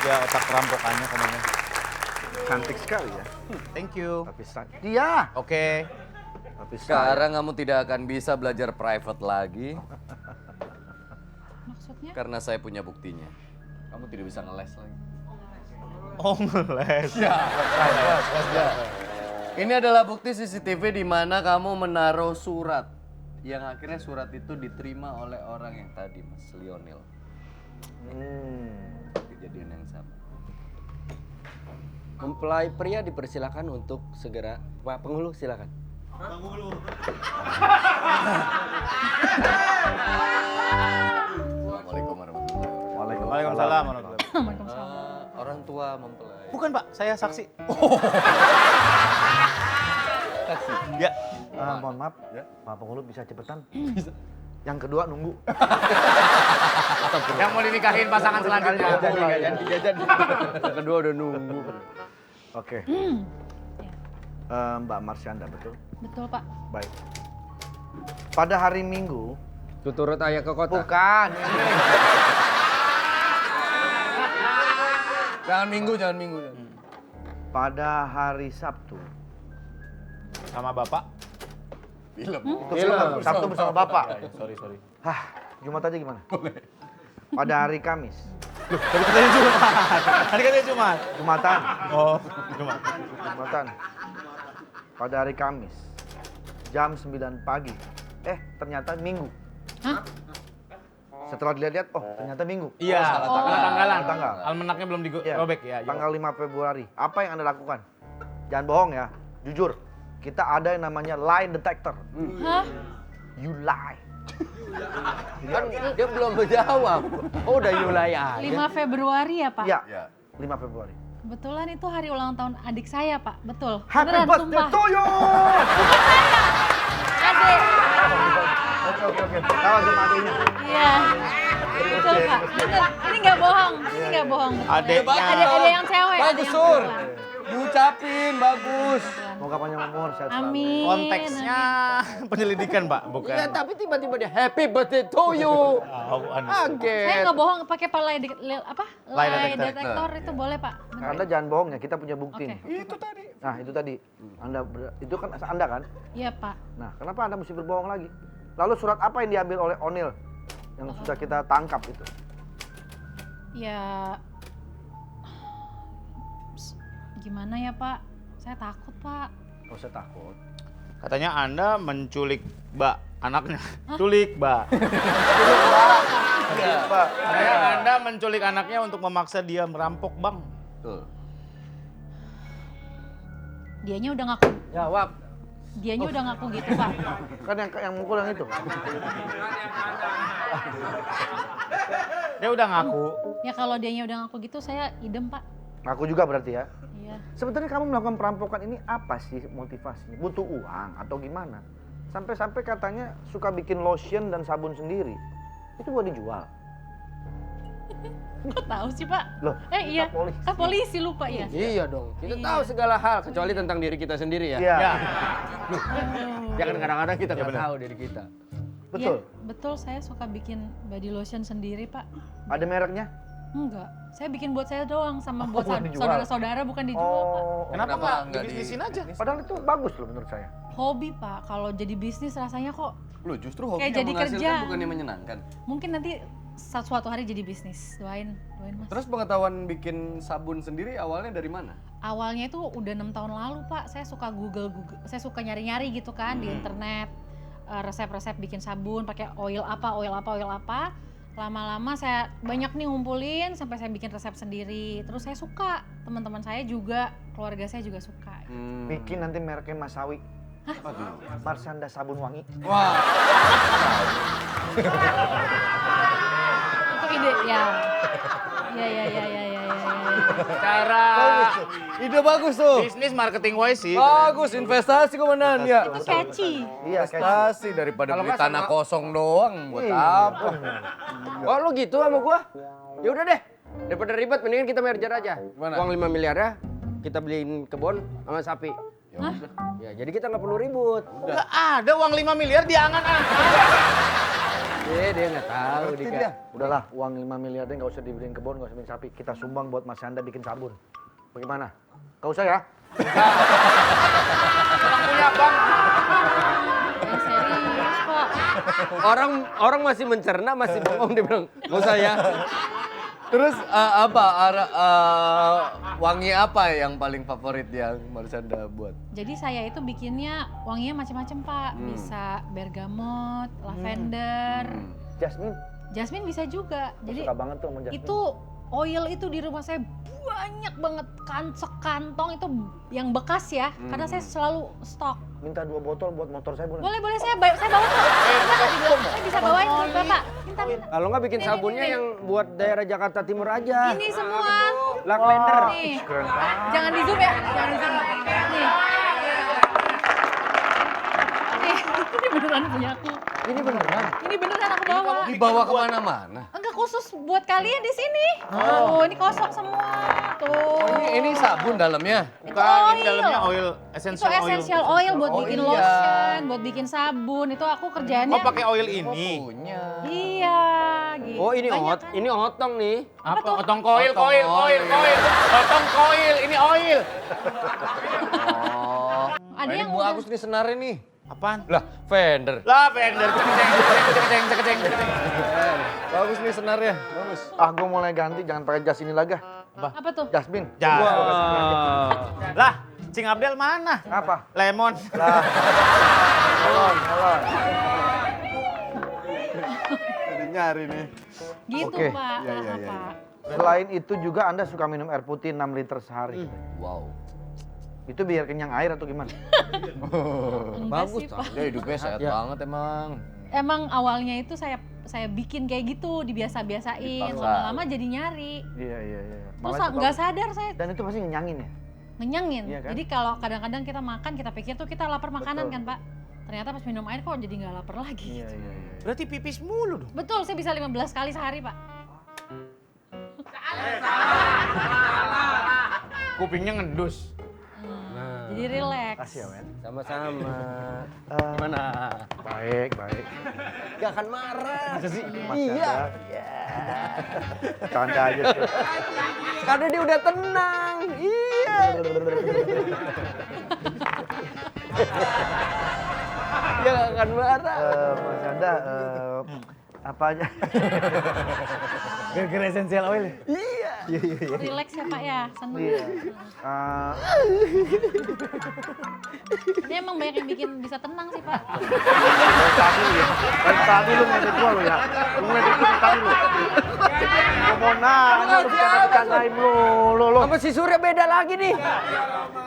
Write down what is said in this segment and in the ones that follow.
ya otak perampokannya kemana. Cantik sekali ya. Thank you. Tapi dia. Oke. Tapi Sekarang kamu tidak akan bisa belajar private lagi Maksudnya? karena saya punya buktinya. Kamu tidak bisa ngeles lagi. Oh ngeles. Ini adalah bukti CCTV di mana kamu menaruh surat. Yang akhirnya surat itu diterima oleh orang yang tadi, Mas Lionel. Kejadian yang sama. Mempelai pria dipersilakan untuk segera. Pak Penghulu silakan. Assalamualaikum warahmatullahi wabarakatuh. Waalaikumsalam warahmatullahi wabarakatuh. Waalaikumsalam. Orang tua mempelai. Bukan Pak, saya saksi. Ya. Mohon maaf, Pak Penghulu bisa cepetan? Bisa. Yang kedua nunggu. Yang mau dinikahin pasangan selanjutnya. Jadi. Yang kedua udah nunggu. Oke. Mbak Marsyanda, betul? Betul, Pak. Baik. Pada hari Minggu. Tuturut ayah ke kota. Bukan. Jangan minggu. Pada hari Sabtu. Sama Bapak. Film. Sabtu bersama Bapak. Sorry. Hah, Jumat aja gimana? Pada hari Kamis. Tadi katanya Jumat. Tadi katanya Jumat. Jumatan. Oh, Jumat. Jumatan. Pada hari Kamis. Jam 9 pagi. Ternyata Minggu. Hah? Setelah dilihat-lihat, ternyata Minggu. Iya, salah salah tanggalan. Tanggal. Almanaknya belum Iya. dirobek ya. Tanggal 5 Februari. Apa yang Anda lakukan? Jangan bohong ya. Jujur. Kita ada yang namanya lie detector. Hah? You lie. Kan dia belum menjawab. Oh udah Yulai aja. 5 Februari ya, Pak? Iya. Ya. 5 Februari. Kebetulan itu hari ulang tahun adik saya, Pak. Betul. Happy Beneran, birthday sumpah. to you! Adik. Oke. Kalau sama adiknya. Iya. Betul, Pak. Bener. Ini nggak bohong. Ini nggak bohong. Betul. Adeknya. Ada yang cewek. ada Bagus, yang Sur. perempuan. Diucapin, bagus. Moga panjang umur, sehat selalu. Amin. Konteksnya penyelidikan, Pak, bukan. Iya tapi tiba-tiba dia happy birthday to you. Saya Kaget. nggak bohong pakai lie Lie detector itu boleh, Pak. Bener. Anda jangan bohong ya, kita punya bukti. Oke. nih. Nah, itu tadi. Itu kan Anda kan? Iya, Pak. Nah, kenapa Anda mesti berbohong lagi? Lalu surat apa yang diambil oleh O'Neil yang sudah kita tangkap itu? Ya gimana ya, Pak? Saya takut, Pak. Gak usah takut. Katanya Anda menculik Mbak anaknya. Culik, Mbak. Pak, Katanya Anda menculik anaknya untuk memaksa dia merampok bank. Betul. Dianya udah ngaku. Jawab. Dianya udah ngaku gitu, Pak. kan yang mukul yang itu. Dia udah ngaku. Ya kalau dianya udah ngaku gitu saya idem, Pak. Aku juga berarti ya. Iya. Sebetulnya kamu melakukan perampokan ini apa sih motivasinya? Butuh uang atau gimana? Sampai-sampai katanya suka bikin lotion dan sabun sendiri. Itu buat dijual. Kok tahu sih, Pak? Loh, Iya. kita polisi. Polisi lupa ya. Iya dong. Kita Iya. tahu segala hal kecuali tentang diri kita sendiri ya. Iya, Ya. Jangan kadang-kadang kita nggak benar. tahu diri kita. betul. Iya, betul, saya suka bikin body lotion sendiri, Pak. Ada mereknya? Enggak. Saya bikin buat saya doang sama buat bukan dijual. saudara-saudara bukan dijual, Pak. Kenapa Kenapa nggak nggak dibisnisin aja? Padahal itu bagus loh menurut saya. Hobi, Pak. Kalau jadi bisnis rasanya kok Loh, justru hobi Kayak yang jadi menghasilkan kerja. bukannya menyenangkan. mungkin nanti suatu hari jadi bisnis. Doain Mas. Terus pengetahuan bikin sabun sendiri awalnya dari mana? Awalnya itu udah 6 tahun lalu, Pak. Saya suka saya suka nyari-nyari gitu kan di internet, resep-resep bikin sabun, pakai oil apa. Lama-lama saya banyak nih ngumpulin sampai saya bikin resep sendiri. Terus saya suka, teman-teman saya juga, keluarga saya juga suka. Bikin nanti mereknya Mas Sawi. Marsyanda sabun wangi. Wah, Itu ide ya. Ya. cara ide bagus tuh. Bisnis marketing wise sih. Bagus, investasi komandan ya. Itu catchy. Iya, Investasi daripada Kalau beli nggak tanah sama- kosong doang buat apa? Oh lu gitu sama gua? Ya udah deh. Daripada ribet mendingan kita merger aja. Gimana? Uang 5 miliar ya. Kita beliin kebun sama sapi. Ya, jadi kita nggak perlu ribut. Nggak ada uang 5 miliar di angan-angan. dia nggak tahu Ngerti Dika. dia. Udahlah, uang 5 miliarnya nggak usah dibeliin kebun, nggak usah beliin sapi. Kita sumbang buat Mas Anda bikin sabun. Bagaimana? Nggak usah ya? Yang serius kok. Orang masih mencerna, masih bengong, dia bilang, nggak usah ya. Terus wangi apa yang paling favorit yang Marsanda buat? Jadi saya itu bikinnya wanginya macam-macam Pak. Bisa bergamot, lavender, Jasmine, jasmine bisa juga. jadi Jadi suka banget tuh sama Jasmine. itu oil itu di rumah saya banyak banget sekantong itu yang bekas ya. Karena saya selalu stok. Minta 2 botol buat motor saya boleh? Boleh saya bawa kok. Saya bisa bawain buat Bapak. Minta. Kalau nggak bikin Nih, sabunnya nih. yang buat daerah Jakarta Timur aja. Ini semua. Lavender. Nih. Keren banget. Jangan di zoom ya. Jangan di zoom. Nih. Nih, ini beneran punya aku. Ini beneran? Ini beneran aku bawa. Dibawa kemana-mana? Enggak khusus buat kalian di sini. Oh, ini kosong semua. Tuh. Oh, ini sabun dalamnya. Bukan, ini oil. dalamnya oil, Itu essential oil. essential oil buat Oh, bikin iya. lotion, buat bikin sabun. Itu aku kerjaannya. Oh, pakai oil ini. Punya. Iya, gitu. Oh ini Banyak hot, kan? ini otong nih. Apa? Otong koil, Otong koil, koil, oil. koil. Otong koil, ini oil. Oh. Ada Ini yang Bu udah- Agus nih senarnya nih. Apaan? Lah, Fender. Lah, vendor. Cekeceng. Bagus nih senarnya. Bagus. Ah, gue mulai ganti, jangan pakai jas ini lagi. Apa tuh? Jasmine. Lah, Cing Abdel mana? Apa? Lemon. Lah. Melon. Jadi nyari nih. Gitu, Oke. Pak. Iya, iya, iya. Pak. Selain itu juga Anda suka minum air putih 6 liter sehari. Wow. Itu biar kenyang air atau gimana? Enggak sih, Pak. Dia hidupnya sehat Ya. banget emang. Emang awalnya itu saya bikin kayak gitu, dibiasa-biasain. Dipaksa. Lama-lama jadi nyari. Iya. Terus Malah itu nggak sadar saya Dan itu pasti ngenyangin ya? ngenyangin. Iya kan? Jadi kalau kadang-kadang kita makan, kita pikir tuh kita lapar makanan Betul. kan, Pak. Ternyata pas minum air kok jadi nggak lapar lagi. Iya. Berarti pipis mulu dong. Betul, saya bisa 15 kali sehari, Pak. Kupingnya ngedus. Jadi relax. Kasih ya, men. Sama-sama. Gimana? Baik. Gak akan marah. Masa sih? Iya. Canda aja sih. Karena dia udah tenang. Iya. Dia gak akan marah. Mas Anda, apa aja? Gara-gara essential oil. Iya. Relax ya, Pak ya. Seneng. Iya. Ini emang banyak yang bikin bisa tenang sih, Pak. Dari tadi lu ngedit gua lu ya. Lu ngedit gua dari tadi lu. Gua mau nanya lu bercanda-bercandain lu. Sama si Surya beda lagi nih.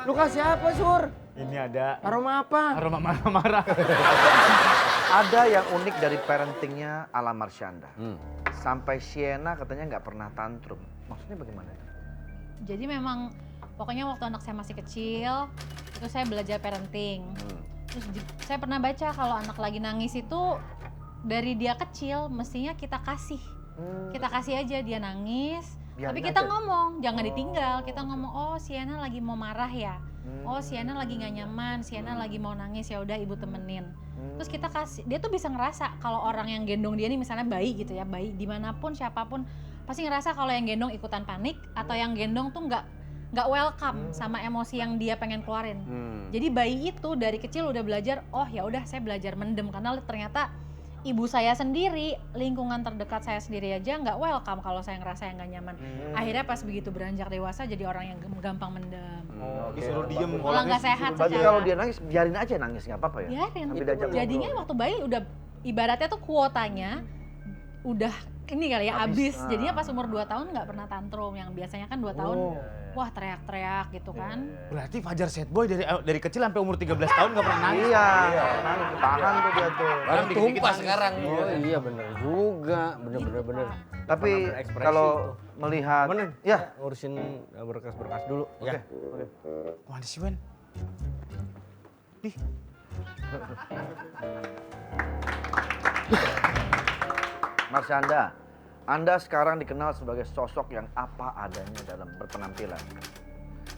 Lu kasih apa, Sur? Ini ada Aroma apa? aroma marah-marah. Ada yang unik dari parentingnya ala Marsyanda. Sampai Sienna katanya nggak pernah tantrum. Maksudnya bagaimana? Jadi memang pokoknya waktu anak saya masih kecil, itu saya belajar parenting. Terus saya pernah baca kalau anak lagi nangis itu dari dia kecil mestinya kita kasih. Kita kasih aja dia nangis, Biarin tapi kita aja. ngomong, jangan ditinggal. Kita ngomong, oh Sienna lagi mau marah ya. Oh Sienna lagi nggak nyaman, Sienna lagi mau nangis, ya udah ibu temenin. Terus kita kasih, dia tuh bisa ngerasa kalau orang yang gendong dia nih misalnya bayi gitu ya, bayi dimanapun siapapun pasti ngerasa kalau yang gendong ikutan panik atau yang gendong tuh nggak welcome sama emosi yang dia pengen keluarin. Jadi bayi itu dari kecil udah belajar, oh ya udah saya belajar mendem karena ternyata ibu saya sendiri, lingkungan terdekat saya sendiri aja nggak welcome kalau saya ngerasa yang nggak nyaman. Akhirnya pas begitu beranjak dewasa jadi orang yang gampang mendem. Disuruh diem. Kalau nggak sehat Berarti secara- kalau dia nangis, biarin aja nangis, nggak apa-apa ya? biarin. Sambil diajak Jadinya ngobrol. waktu bayi udah ibaratnya tuh kuotanya udah ini kali ya habis. Jadinya pas umur 2 tahun nggak pernah tantrum, yang biasanya kan 2 tahun wah teriak-teriak gitu kan. Berarti Fajar Sad Boy dari kecil sampai umur 13 tahun nggak pernah nangis. Iya, nangis tahan tuh dia tuh. Baru tumpah sekarang. Oh iya bener juga. Bener. Tapi Pernah berekspresi kalau tuh. melihat, Bener. ya, Ngurusin berkas-berkas dulu. Ya. Mana sih, Wen? Nih. Marsyanda, Anda sekarang dikenal sebagai sosok yang apa adanya dalam berpenampilan.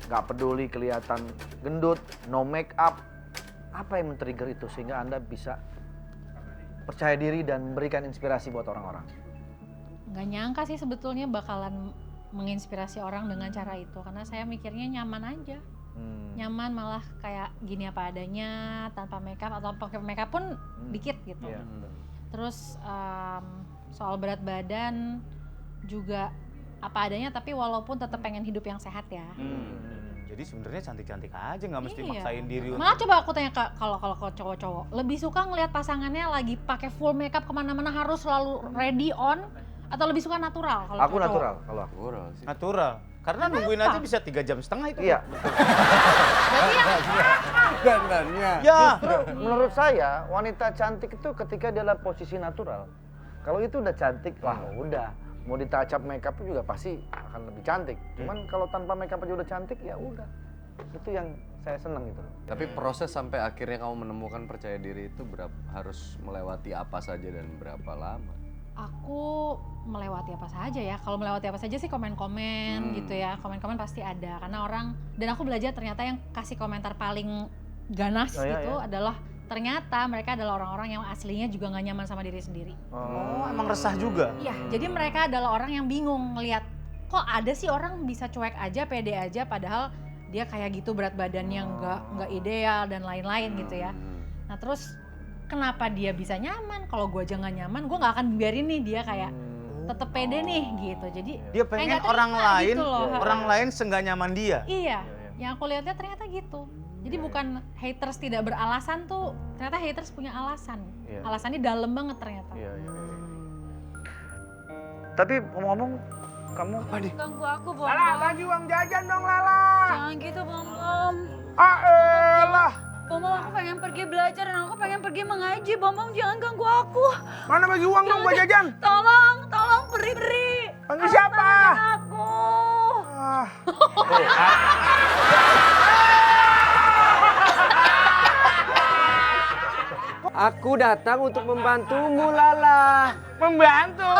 Gak peduli kelihatan gendut, no make up. Apa yang men-trigger itu sehingga Anda bisa percaya diri dan memberikan inspirasi buat orang-orang? Nggak nyangka sih sebetulnya bakalan menginspirasi orang dengan cara itu, karena saya mikirnya nyaman aja. Nyaman, malah kayak gini apa adanya, tanpa makeup atau pakai makeup pun dikit gitu. Iya. Terus soal berat badan juga apa adanya, tapi walaupun tetap pengen hidup yang sehat ya. Jadi sebenarnya cantik-cantik aja, nggak mesti Iya. maksain diri Malah coba aku tanya kalau cowok-cowok lebih suka ngelihat pasangannya lagi pakai full makeup kemana-mana harus selalu ready on, atau lebih suka natural kalau Aku cowok? natural kalau aku. Natural sih. natural. Karena nungguin aja bisa 3 jam setengah itu. Iya. Dandannya. Ya. Menurut saya wanita cantik itu ketika dia dalam posisi natural. Kalau itu udah cantik, wah udah. Mau ditacap makeup juga pasti akan lebih cantik. Cuman kalau tanpa makeup aja udah cantik, ya udah. Itu yang saya seneng gitu loh. Tapi proses sampai akhirnya kamu menemukan percaya diri itu harus melewati apa saja dan berapa lama? Aku melewati apa saja ya. Kalau melewati apa saja sih komen-komen gitu ya. Komen-komen pasti ada karena orang, dan aku belajar ternyata yang kasih komentar paling ganas Oh, iya, gitu iya. adalah ternyata mereka adalah orang-orang yang aslinya juga nggak nyaman sama diri sendiri. Oh, emang resah juga. Iya, jadi mereka adalah orang yang bingung ngelihat kok ada sih orang bisa cuek aja, pede aja padahal dia kayak gitu berat badannya nggak ideal dan lain-lain gitu ya. Nah, terus kenapa dia bisa nyaman? Kalau gue aja nggak nyaman, gue nggak akan biarin nih dia kayak tetep pede nih gitu. Jadi Dia kayak pengen nggak orang terima lain, gitu loh. orang lain seenggak nyaman dia. Iya, yang aku lihatnya ternyata gitu. Jadi bukan haters tidak beralasan tuh, ternyata haters punya alasan. Iya. Alasannya dalam banget ternyata. Iya. Tapi ngomong-ngomong, kamu Ganggu aku, Bom. Lala, bagi uang jajan dong, Lala. Jangan gitu, Bom Bom. Ah, elah. Bom Bom, aku pengen pergi belajar dan aku pengen pergi mengaji. Bom Bom, jangan ganggu aku. Mana bagi uang dong buat jajan? Tolong, beri. Panggil siapa? Aku. Ah. Aku datang untuk membantumu, Lala. Membantu.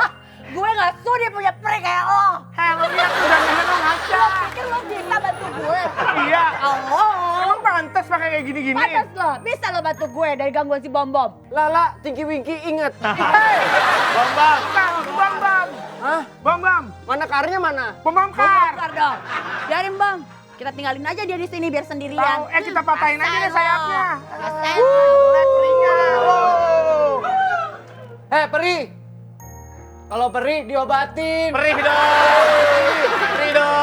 Gue gak sudi punya peri kayak lo. Lo lihat udah nenek ngaca. Pikir lo bisa bantu gue? Iya. Oh, Emang pantas pakai kayak gini-gini? pantas lo. Bisa lo bantu gue dari gangguan si Bom Bom. Lala, Tinky Winky ingat. Bambang. Bam, bam. Hah? Bam, bam. Mana karnya mana? Bam, bam, kar. Bongkar dong. Biarin Bom. Kita tinggalin aja dia di sini biar sendirian. Tahu, kita patahin aja deh sayapnya. Rasain. Lihat perinya. Oh. Peri. Kalau peri diobatin. Perih dong. Perih dong.